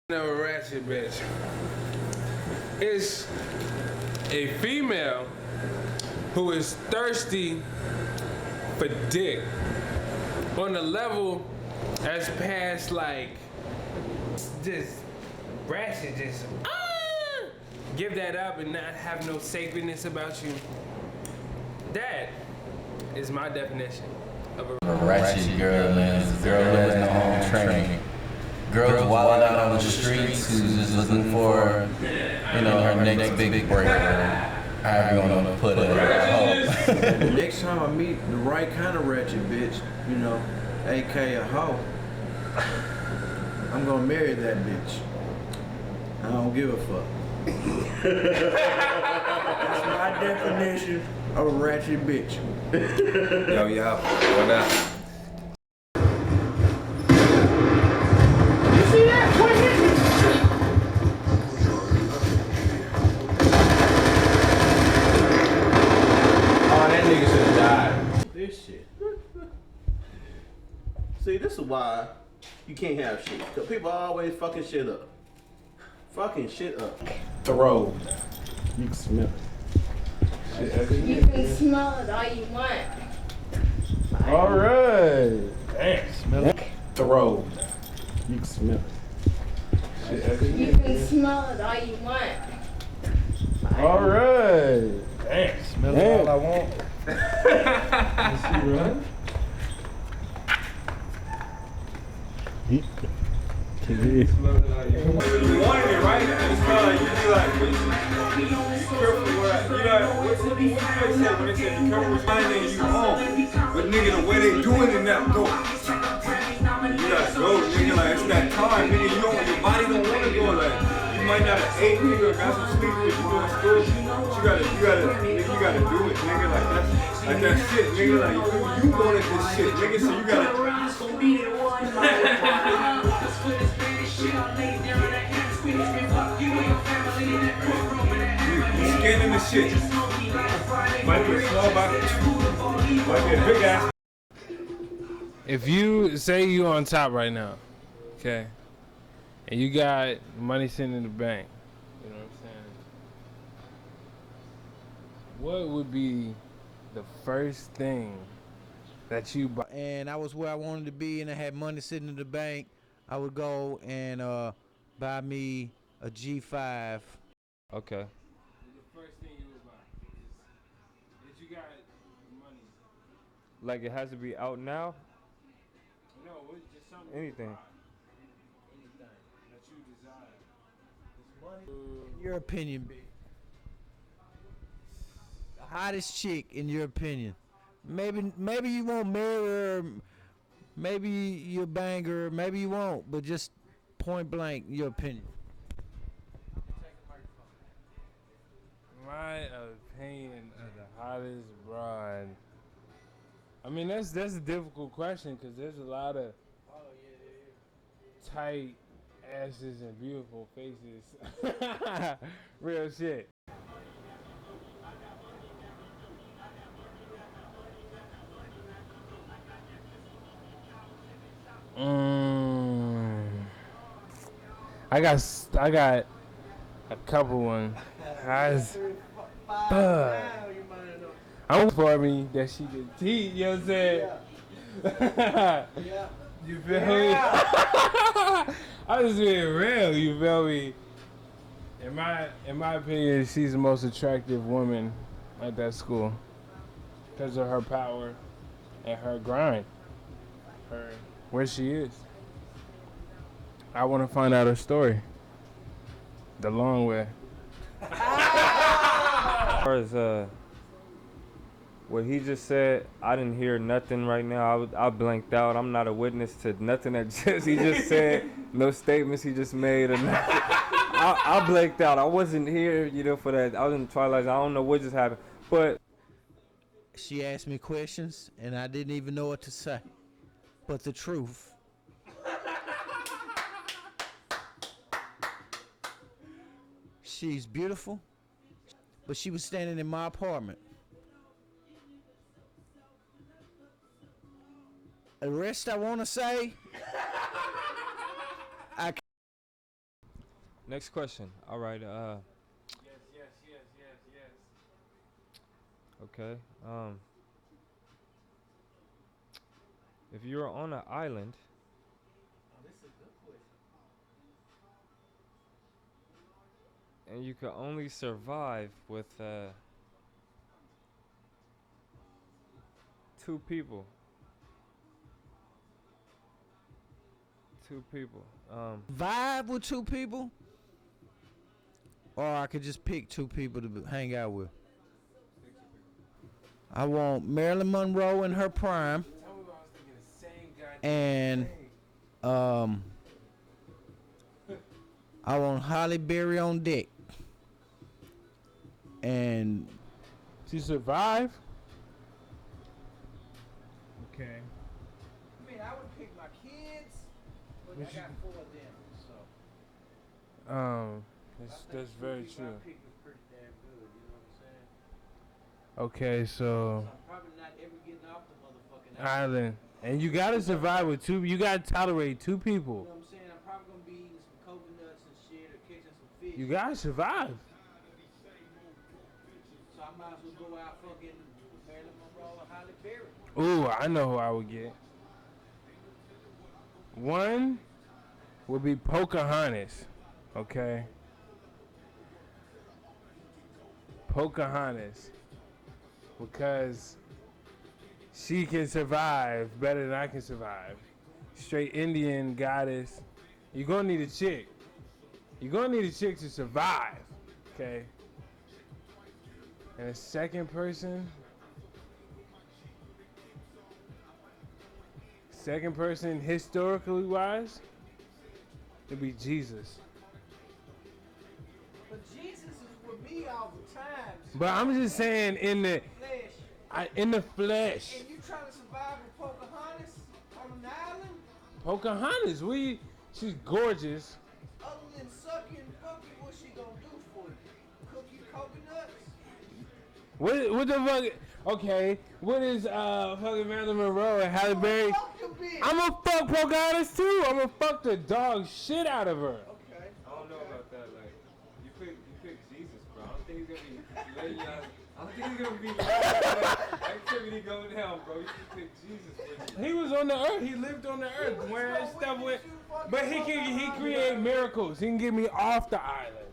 of a ratchet bitch is a female who is thirsty for dick on a level as past like just ratchet, just give that up and not have no sacredness about you. That is my definition of a ratchet girl, man. It's a girl who has no home training. Girls wilding out on the streets who's just looking for, you know, her next big break, or however you want to put it. Next time I meet the right kind of ratchet bitch, you know, aka a hoe, I'm gonna marry that bitch. I don't give a fuck. That's my definition of a ratchet bitch. Yo, what up? This shit. See, this is why you can't have shit. Because people always fucking shit up. Fucking shit up. Throw. You can smell it. You can smell it all you want. Alright. Damn. Smell it. Throw. You can smell it. You can smell it all you want. Alright. Damn. Smell it all I want. Let's see, right? You wanted it, right? It's like, you be like, be careful what, you know, what said when they said, be careful what you own. But nigga, the way they doing it now, go. You gotta go, nigga, like, it's that time, nigga, your body don't wanna go, like, you might not have ate, nigga, got some sleep, but you doing school, but you gotta do it, nigga, like that shit, nigga, like, you wanted this shit, nigga, so you gotta. You scanning the shit. Might be a small body, might be a big ass. If you say you on top right now, okay, and you got money sitting in the bank, you know what I'm saying? What would be the first thing that you buy? And I was where I wanted to be, and I had money sitting in the bank. I would go and buy me a G5. Okay. The first thing you would buy is you got money. Like it has to be out now? No, it's just something. Anything. Anything that you desire. In your opinion, B. The hottest chick in your opinion. Maybe you won't marry her, maybe you'll bang her, maybe you won't, but just point blank, your opinion. My opinion of the hottest broad. I mean, that's a difficult question because there's a lot of tight asses and beautiful faces. Real shit. I got a couple ones. I'm for me that she can teach, you know what I'm saying? Yeah. You feel me? I'm just being real, you feel me? In my opinion, she's the most attractive woman at that school because of her power and her grind, where she is. I want to find out her story the long way. As far as what he just said, I didn't hear nothing right now. I blanked out. I'm not a witness to nothing that he just said. No statements he just made or nothing. I blanked out. I wasn't here, you know, for that. I was in Twilight. I don't know what just happened. But She asked me questions and I didn't even know what to say. But the truth. She's beautiful, but she was standing in my apartment. The rest I want to say, Next question. All right. Yes. Okay. If you were on an island and you could only survive with two people. Two people. Vibe with two people, or I could just pick two people to hang out with. I want Marilyn Monroe in her prime, and I want Halle Berry on deck. And She survived? Okay. I mean, I would pick my kids, but I got 4 of them, so. That's very true. My pick was pretty damn good, you know what I'm saying? Okay, so I'm probably not ever getting off the motherfucking island. And you gotta survive with two. You gotta tolerate two You people. know what I'm saying? I'm probably gonna be eating some coconuts and shit or catching some fish. You gotta survive. So I might as well go out fucking Marilyn Monroe or Halle Berry. Ooh, I know who I would get. One would be Pocahontas. Okay. Pocahontas. Because she can survive better than I can survive. Straight Indian goddess. You're gonna need a chick. You're gonna need a chick to survive. Okay. And a second person. Second person, historically wise, it'd be Jesus. But Jesus is with me all the time. So But I'm just saying, in the flesh. in the flesh, And you trying to survive with Pocahontas on an island? Pocahontas, she's gorgeous. Other than sucking and fucking, what's she gonna do for you? Cook you coconuts? What the fuck? Okay, what is fucking Marilyn Monroe and Halle Berry? Fuck the bitch. I'ma fuck Pocahontas too. I'ma fuck the dog shit out of her. Okay. I don't know about that. Like, you pick Jesus, bro. I don't think he's gonna be letting y'all. I don't think he's gonna be letting that activity go down, bro. You should pick Jesus with you. He was on the earth. He lived on the earth, wearing stuff with. But he create miracles. He can get me off the island.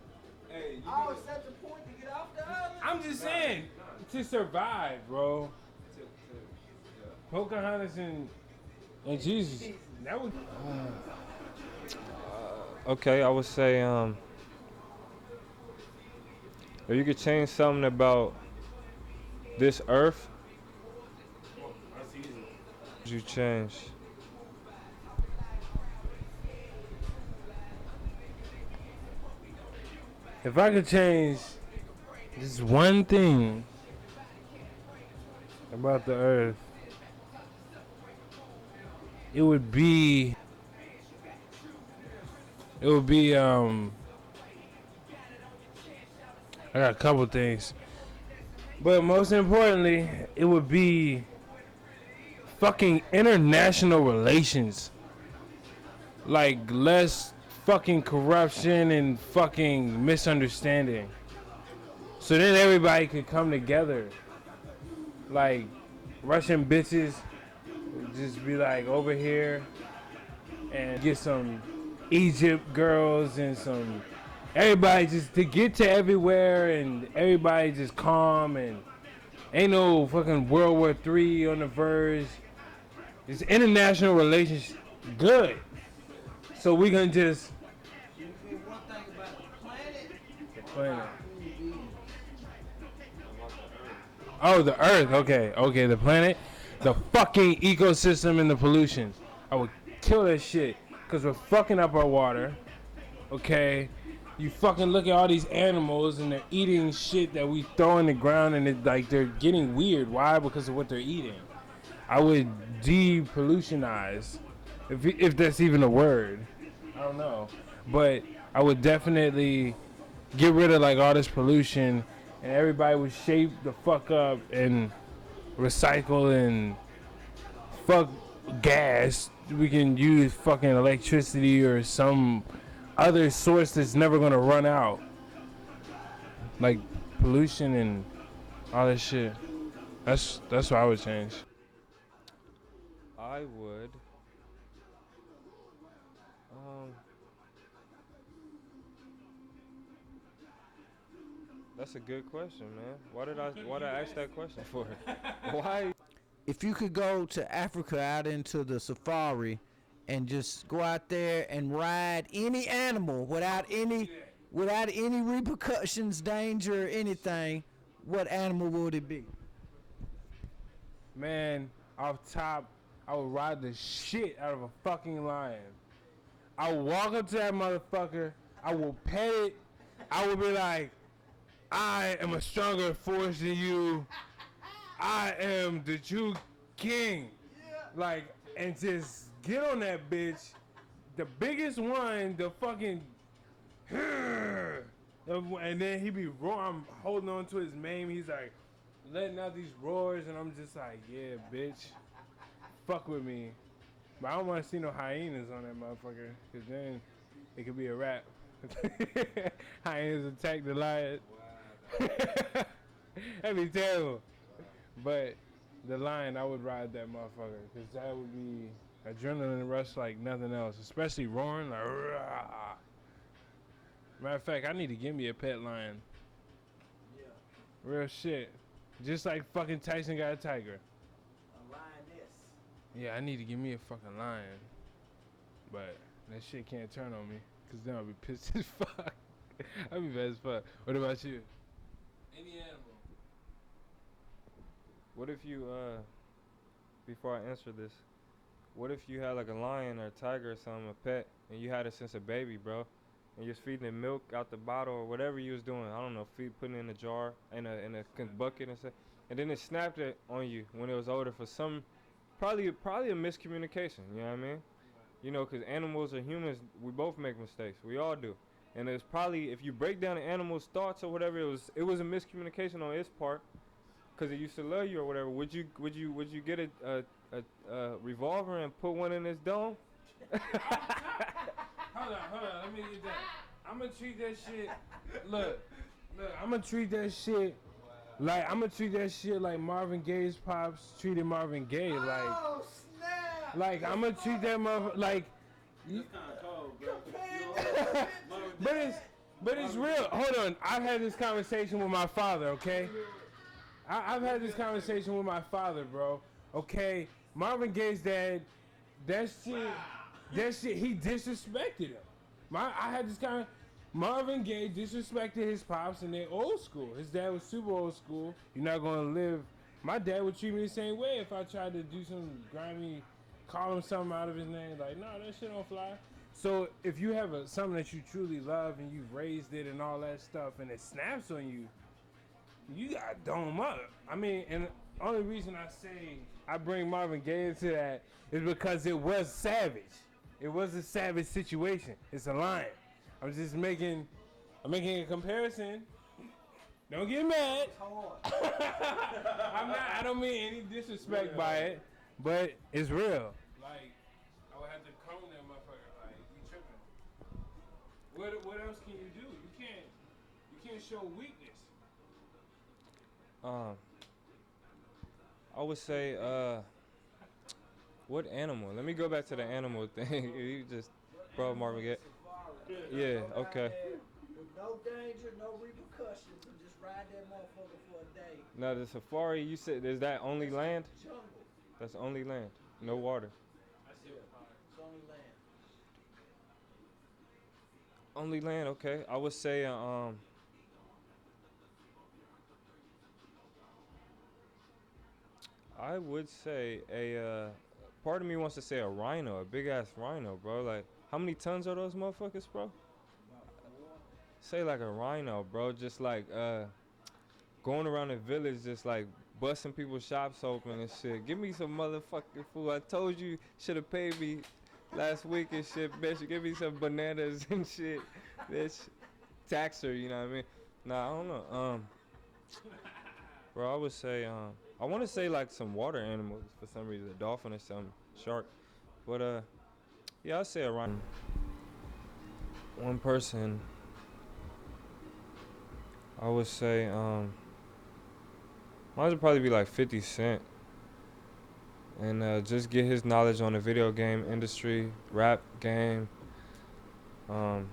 Hey, you Oh, gotta- is that the point to get off the island? I'm just saying to survive, bro. Pocahontas and Jesus. That would. Okay, I would say if you could change something about this earth, what would you change? If I could change just one thing about the earth, it would be I got a couple things. But most importantly, it would be fucking international relations. Like less fucking corruption and fucking misunderstanding. So then everybody could come together. Like Russian bitches would just be like over here and get some Egypt girls and some everybody just to get to everywhere and everybody just calm and ain't no fucking World War III on the verge. It's international relations good. So we gonna just One thing about the planet. planet. Oh, the earth. Okay, the planet, the fucking ecosystem and the pollution. I would kill that shit because we're fucking up our water. Okay, you fucking look at all these animals and they're eating shit that we throw in the ground and it like they're getting weird. Why? Because of what they're eating. I would de-pollutionize, if that's even a word. I don't know, but I would definitely get rid of like all this pollution, and everybody would shape the fuck up and recycle and fuck gas. We can use fucking electricity or some other source that's never gonna run out, like pollution and all that shit. That's what I would change. I would. That's a good question, man. Why did I ask that question for? Why? If you could go to Africa out into the safari and just go out there and ride any animal without any repercussions, danger, or anything, what animal would it be? Man, off top, I would ride the shit out of a fucking lion. I would walk up to that motherfucker. I will pet it. I will be like, I am a stronger force than you. I am the true king. Like, and just get on that bitch. The biggest one, the fucking. And then he be roaring. I'm holding on to his mane. He's like letting out these roars, and I'm just like, yeah, bitch. Fuck with me. But I don't want to see no hyenas on that motherfucker, because then it could be a wrap. Hyenas attack the lion. That'd be terrible. But the lion, I would ride that motherfucker, because that would be adrenaline rush like nothing else, especially roaring like. Rah. Matter of fact, I need to get me a pet lion. Yeah. Real shit. Just like fucking Tyson got a tiger. A lioness. Yeah, I need to get me a fucking lion. But that shit can't turn on me, because then I'll be pissed as fuck. I'll be bad as fuck. What about you? Any animal. What if you before I answer this, what if you had like a lion or a tiger or something, a pet, and you had it since a baby, bro? And you're feeding it milk out the bottle or whatever you was doing. I don't know, putting it in a jar, in a bucket and stuff. And then it snapped it on you when it was older for some, probably a miscommunication. You know what I mean? You know, because animals or humans, we both make mistakes. We all do. And it's probably, if you break down an animal's thoughts or whatever, it was a miscommunication on its part, because it used to love you or whatever. Would you get a revolver and put one in its dome? Hold on, let me get that. I'm gonna treat that shit. Look, I'm gonna treat that shit like Marvin Gaye's pops treated Marvin Gaye. Like, Oh snap! like I'm gonna treat that motherfucker like. That's kind of cold, bro. But it's real. Hold on, I've had this conversation with my father. Okay, I've had this conversation with my father, bro. Okay, Marvin Gaye's dad. That shit, he disrespected him. I had this kind of. Marvin Gaye disrespected his pops, and they old school. His dad was super old school. You're not gonna live. My dad would treat me the same way if I tried to do some grimy, call him something out of his name. Like, no, that shit don't fly. So if you have something that you truly love and you've raised it and all that stuff, and it snaps on you, you gotta dome up. I mean, and the only reason I say I bring Marvin Gaye into that is because it was savage. It was a savage situation. It's a lion. I'm making a comparison. Don't get mad. I don't mean any disrespect by it, but it's real. Like, I would have to cone that motherfucker. Like, you tripping. What else can you do? You can't show weakness. I would say, what animal? Let me go back to the animal thing. You just brought Marvin Gaye. Yeah, okay. With no danger, no repercussions, and just ride that motherfucker for a day. Now the safari, you said, is that only land? Jungle. That's only land, no water. It's only land. Only land, okay. I would say, I would say part of me wants to say a rhino, a big ass rhino, bro. Like, how many tons are those motherfuckers, bro? Say like a rhino, bro. Just like going around the village, just like busting people's shops open and shit. Give me some motherfucking food. I told you, should have paid me last week and shit, bitch. Give me some bananas and shit, bitch. Tax her, you know what I mean? Nah, I don't know. Bro, I would say I want to say like some water animals for some reason, a dolphin or something, shark. But yeah, I'd say a rhino. one person, I would say, mine would probably be like 50 Cent. And just get his knowledge on the video game industry, rap game.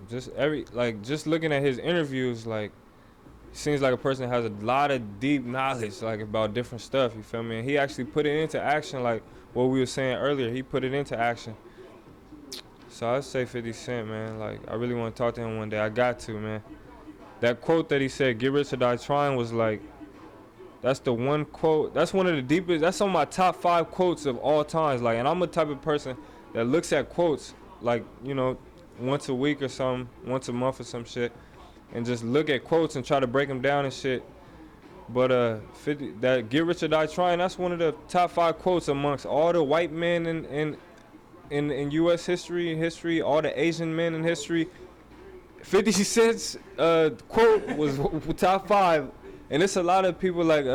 Just looking at his interviews, like, seems like a person that has a lot of deep knowledge, like, about different stuff, you feel me? And he actually put it into action, like what we were saying earlier. He put it into action. So I'd say 50 Cent, man. Like, I really want to talk to him one day. I got to, man. That quote that he said, "Get rich or die trying," was like, that's the one quote. That's one of the deepest. That's on my top 5 quotes of all times. Like, and I'm the type of person that looks at quotes, like, you know, once a week or something, once a month or some shit, and just look at quotes and try to break them down and shit. But that "Get rich or die trying," that's one of the top 5 quotes amongst all the white men in U.S. history, all the Asian men in history. 50 Cent's quote was top 5. And it's a lot of people like,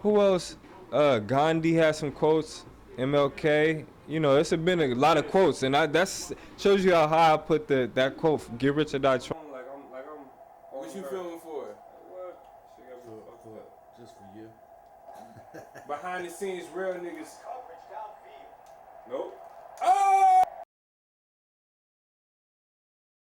who else? Gandhi has some quotes, MLK. You know, it's been a lot of quotes, and that's shows you how high I put that quote, "Get rich or die trying." What you feeling for? Just for you. Behind the scenes, real niggas. Nope.